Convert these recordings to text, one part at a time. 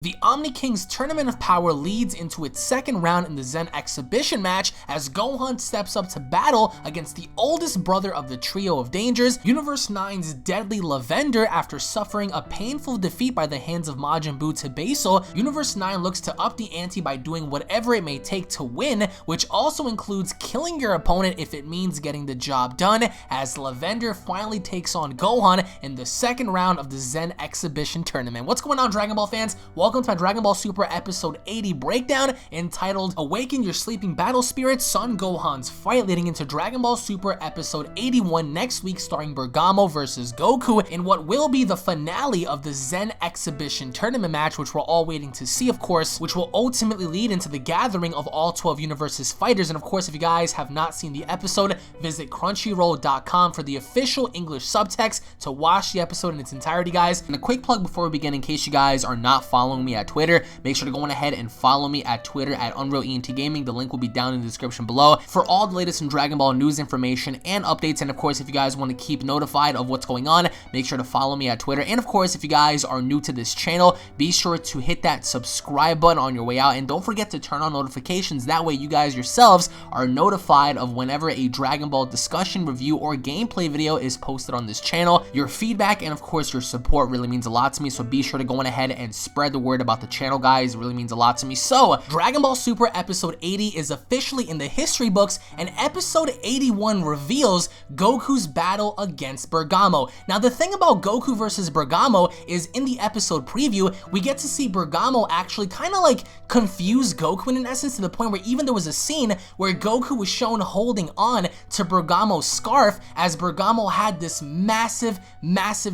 The Omni King's Tournament of Power leads into its second round in the Zen Exhibition match as Gohan steps up to battle against the oldest brother of the Trio of Dangers, Universe 9's deadly Lavender. After suffering a painful defeat by the hands of Majin Buu to Basal, Universe 9 looks to up the ante by doing whatever it may take to win, which also includes killing your opponent if it means getting the job done, as Lavender finally takes on Gohan in the second round of the Zen Exhibition tournament. What's going on, Dragon Ball fans? Welcome to my Dragon Ball Super episode 80 breakdown entitled Awaken Your Sleeping Battle Spirit, Son Gohan's fight, leading into Dragon Ball Super episode 81 next week, starring Bergamo versus Goku in what will be the finale of the Zen Exhibition tournament match, which we're all waiting to see, of course, which will ultimately lead into the gathering of all 12 universes fighters. And of course, if you guys have not seen the episode, visit crunchyroll.com for the official English subtext to watch the episode in its entirety, guys. And a quick plug before we begin, in case you guys are not following me at Twitter, make sure to go on ahead and follow me at Twitter at UnrealEntGaming. The link will be down in the description below for all the latest in Dragon Ball news, information, and updates. And of course, if you guys want to keep notified of what's going on, make sure to follow me at Twitter. And of course, if you guys are new to this channel, be sure to hit that subscribe button on your way out, and don't forget to turn on notifications. That way you guys yourselves are notified of whenever a Dragon Ball discussion, review, or gameplay video is posted on this channel. Your feedback and of course your support really means a lot to me, so be sure to go on ahead and spread the word about the channel, guys. It really means a lot to me. So Dragon Ball Super episode 80 is officially in the history books, and episode 81 reveals Goku's battle against Bergamo. Now, the thing about Goku versus Bergamo is in the episode preview, we get to see Bergamo actually kind of like confuse Goku in essence, to the point where even there was a scene where Goku was shown holding on to Bergamo's scarf, as Bergamo had this massive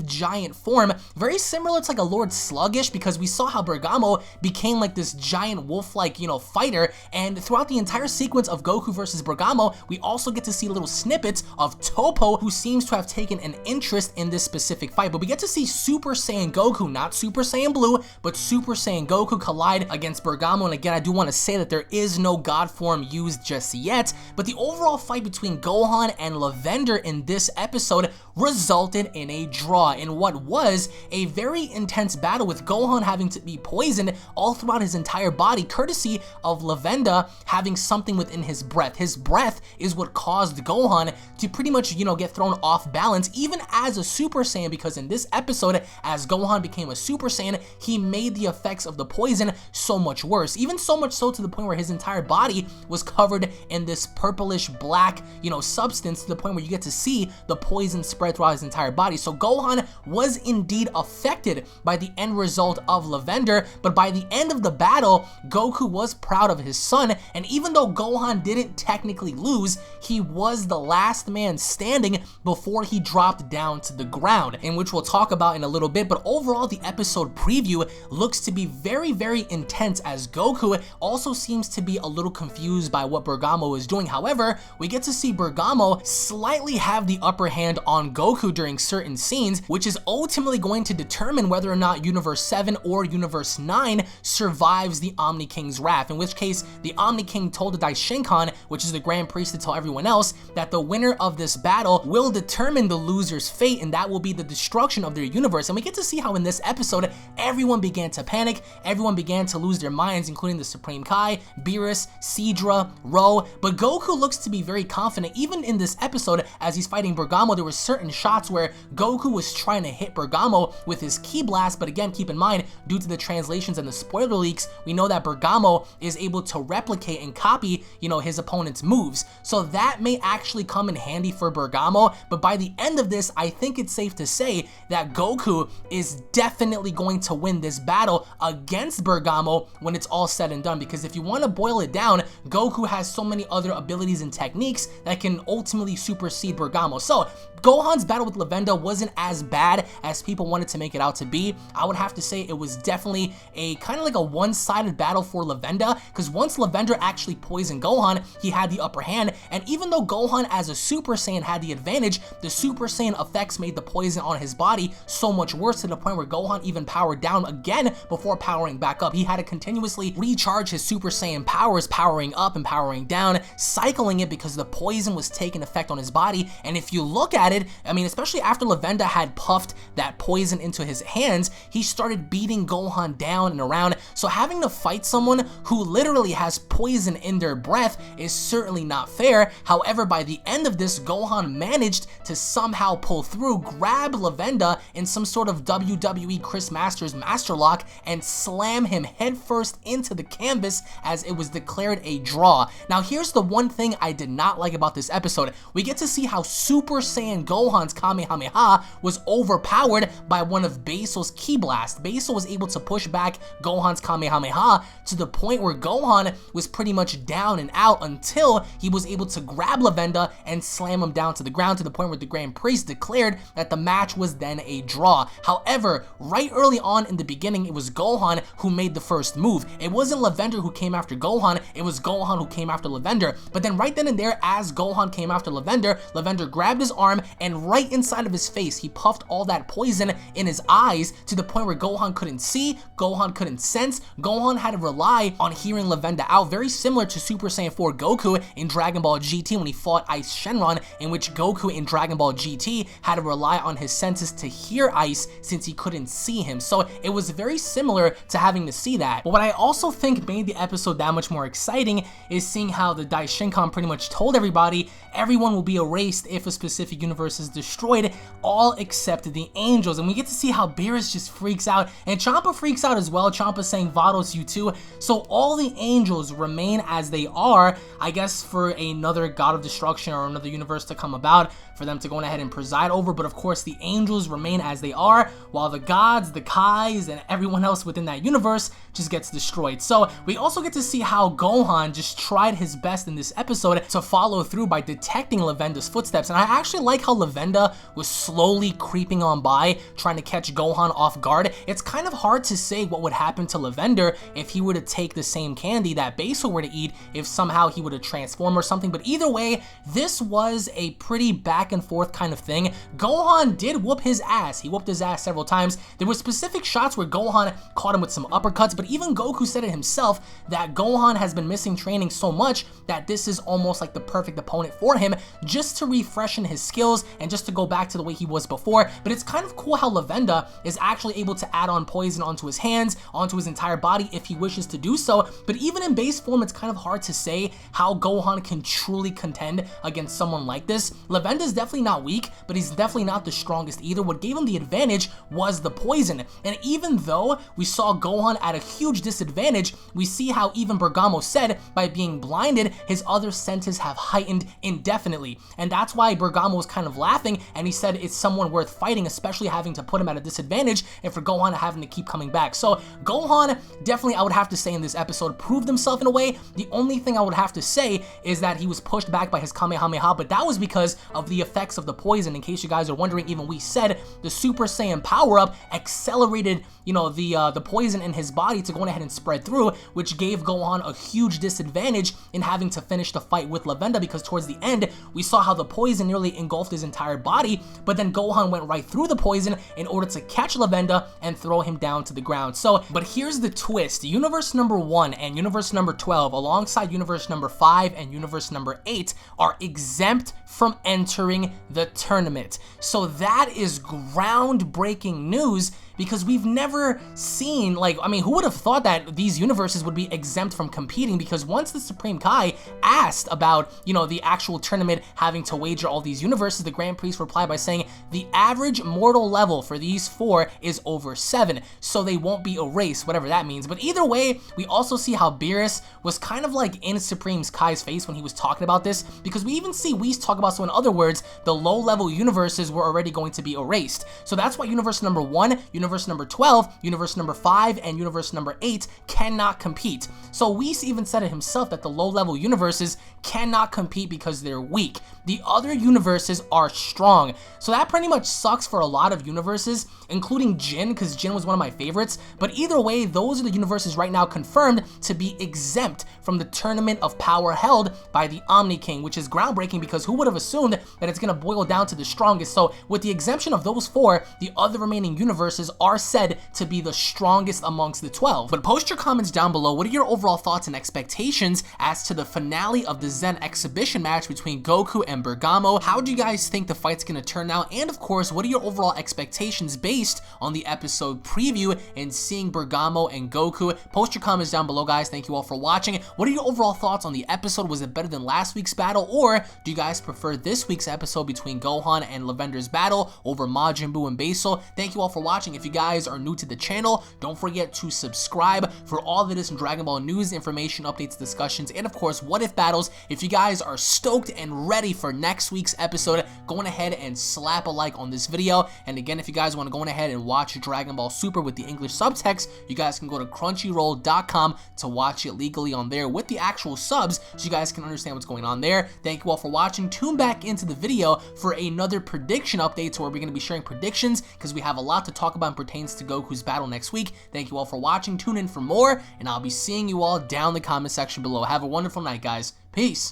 giant form, very similar to like a Lord Sluggish, because we saw how Bergamo became like this giant wolf-like, fighter. And throughout the entire sequence of Goku versus Bergamo, we also get to see little snippets of Toppo, who seems to have taken an interest in this specific fight. But we get to see Super Saiyan Goku, not Super Saiyan Blue, but Super Saiyan Goku collide against Bergamo. And again, I do want to say that there is no God form used just yet, but the overall fight between Gohan and Lavender in this episode resulted in a draw in what was a very intense battle, with Gohan having to be poisoned all throughout his entire body, courtesy of Lavender having something within his breath. His breath is what caused Gohan to pretty much, get thrown off balance, even as a Super Saiyan, because in this episode, as Gohan became a Super Saiyan, he made the effects of the poison so much worse, even so much so to the point where his entire body was covered in this purplish black, substance, to the point where you get to see the poison spread throughout his entire body. So Gohan was indeed affected by the end result of Lavender, but by the end of the battle, Goku was proud of his son, and even though Gohan didn't technically lose, he was the last man standing before he dropped down to the ground, in which we'll talk about in a little bit. But overall, the episode preview looks to be very intense, as Goku also seems to be a little confused by what Bergamo is doing. However, we get to see Bergamo slightly have the upper hand on Goku during certain scenes, which is ultimately going to determine whether or not Universe 7 or Universe 9 survives the Omni King's wrath, in which case the Omni King told the Daishinkan, which is the Grand Priest, to tell everyone else that the winner of this battle will determine the loser's fate, and that will be the destruction of their universe. And we get to see how in this episode, everyone began to panic, everyone began to lose their minds, including the Supreme Kai, Beerus, Seadra, Ro, but Goku looks to be very confident. Even in this episode, as he's fighting Bergamo, there were certain shots where Goku was trying to hit Bergamo with his Ki Blast, but again, keep in mind, due to the translations and the spoiler leaks, we know that Bergamo is able to replicate and copy, his opponent's moves. So that may actually come in handy for Bergamo, but by the end of this, I think it's safe to say that Goku is definitely going to win this battle against Bergamo when it's all said and done, because if you want to boil it down, Goku has so many other abilities and techniques that can ultimately supersede Bergamo. So Gohan's battle with Lavender wasn't as bad as people wanted to make it out to be. I would have to say it was definitely a kind of like a one-sided battle for Lavender, because once Lavender actually poisoned Gohan, he had the upper hand, and even though Gohan as a Super Saiyan had the advantage, the Super Saiyan effects made the poison on his body so much worse, to the point where Gohan even powered down again before powering back up. He had to continuously recharge his Super Saiyan powers, powering up and powering down, cycling it, because the poison was taking effect on his body. And if you look at at it. I mean, especially after Lavender had puffed that poison into his hands, he started beating Gohan down and around. So having to fight someone who literally has poison in their breath is certainly not fair. However, by the end of this, Gohan managed to somehow pull through, grab Lavender in some sort of WWE Chris Masters master lock, and slam him headfirst into the canvas as it was declared a draw. Now here's the one thing I did not like about this episode. We get to see how Super Saiyan Gohan's Kamehameha was overpowered by one of Basil's Ki Blast. Basil was able to push back Gohan's Kamehameha to the point where Gohan was pretty much down and out until he was able to grab Lavender and slam him down to the ground, to the point where the Grand Priest declared that the match was then a draw. However, right early on in the beginning, it was Gohan who made the first move. It wasn't Lavender who came after Gohan, it was Gohan who came after Lavender. But then right then and there, as Gohan came after Lavender, Lavender grabbed his arm, and right inside of his face, he puffed all that poison in his eyes to the point where Gohan couldn't see, Gohan couldn't sense. Gohan had to rely on hearing Lavender out, very similar to Super Saiyan 4 Goku in Dragon Ball GT when he fought Ice Shenron, in which Goku in Dragon Ball GT had to rely on his senses to hear Ice since he couldn't see him. So it was very similar to having to see that. But what I also think made the episode that much more exciting is seeing how the Daishinkan pretty much told everybody everyone will be erased if a specific universe is destroyed, all except the angels. And we get to see how Beerus just freaks out, and Champa freaks out as well. Champa saying Vados you too. So all the angels remain as they are, I guess, for another God of Destruction or another universe to come about for them to go ahead and preside over. But of course the angels remain as they are, while the gods, the Kais, and everyone else within that universe just gets destroyed. So we also get to see how Gohan just tried his best in this episode to follow through by detecting Lavender's footsteps. And I actually like how Lavender was slowly creeping on by, trying to catch Gohan off guard. It's kind of hard to say what would happen to Lavender if he were to take the same candy that Basil were to eat, if somehow he would have transformed or something. But either way, this was a pretty back and forth kind of thing. Gohan did whoop his ass. He whooped his ass several times. There were specific shots where Gohan caught him with some uppercuts, but even Goku said it himself that Gohan has been missing training so much that this is almost like the perfect opponent for him, just to refreshen his skills and just to go back to the way he was before. But it's kind of cool how Lavender is actually able to add on poison onto his hands, onto his entire body if he wishes to do so. But even in base form, it's kind of hard to say how Gohan can truly contend against someone like this. Lavender's definitely not weak, but he's definitely not the strongest either. What gave him the advantage was the poison. And even though we saw Gohan at a huge disadvantage, we see how even Bergamo said by being blinded, his other senses have heightened indefinitely. And that's why Bergamo was kind of laughing, and he said it's someone worth fighting, especially having to put him at a disadvantage and for Gohan having to keep coming back. So Gohan definitely, I would have to say, in this episode proved himself in a way. The only thing I would have to say is that he was pushed back by his Kamehameha, but that was because of the effects of the poison. In case you guys are wondering, even we said the Super Saiyan power-up accelerated, you know, the poison in his body to go ahead and spread through, which gave Gohan a huge disadvantage in having to finish the fight with Lavender, because towards the end we saw how the poison nearly engulfed his entire body, but then Gohan went right through the poison in order to catch Lavender and throw him down to the ground. So, but here's the twist. Universe number 1 and universe number 12, alongside universe number 5 and universe number 8, are exempt from entering the tournament. So that is groundbreaking news, because we've never seen, like, I mean, who would have thought that these universes would be exempt from competing? Because once the Supreme Kai asked about, you know, the actual tournament having to wager all these universes, the Grand Priest replied by saying the average mortal level for these 4 is over 7, so they won't be erased, whatever that means. But either way, we also see how Beerus was kind of like in Supreme Kai's face when he was talking about this, because we even see Whis talk about, so in other words, the low-level universes were already going to be erased. So that's why universe number 1, universe number 12, universe number 5, and universe number 8 cannot compete. So Whis even said it himself that the low-level universes cannot compete because they're weak. The other universes are strong. So that pretty much sucks for a lot of universes, including Jin, because Jin was one of my favorites. But either way, those are the universes right now confirmed to be exempt from the Tournament of Power held by the Omni King, which is groundbreaking because who would have assumed that it's going to boil down to the strongest? So with the exemption of those 4, the other remaining universes are said to be the strongest amongst the 12. But post your comments down below. What are your overall thoughts and expectations as to the finale of the Zen Exhibition match between Goku and Bergamo? How do you guys think the fight's going to turn out? And of course, what are your overall expectations based on the episode preview and seeing Bergamo and Goku? Post your comments down below, guys. Thank you all for watching. What are your overall thoughts on the episode? Was it better than last week's battle, or do you guys prefer this week's episode between Gohan and Lavender's battle over Majin Buu and Basal? Thank you all for watching. If you guys are new to the channel, don't forget to subscribe for all of this Dragon Ball news, information, updates, discussions, and of course, what if battles. If you guys are stoked and ready for next week's episode, go on ahead and slap a like on this video. And again, if you guys want to go on ahead and watch Dragon Ball Super with the English subtext, you guys can go to crunchyroll.com to watch it legally on there with the actual subs, so you guys can understand what's going on there. Thank you all for watching. Tune back into the video for another prediction update, where we're going to be sharing predictions because we have a lot to talk about and pertains to Goku's battle next week. Thank you all for watching. Tune in for more, and I'll be seeing you all down in the comment section below. Have a wonderful night, guys. Peace.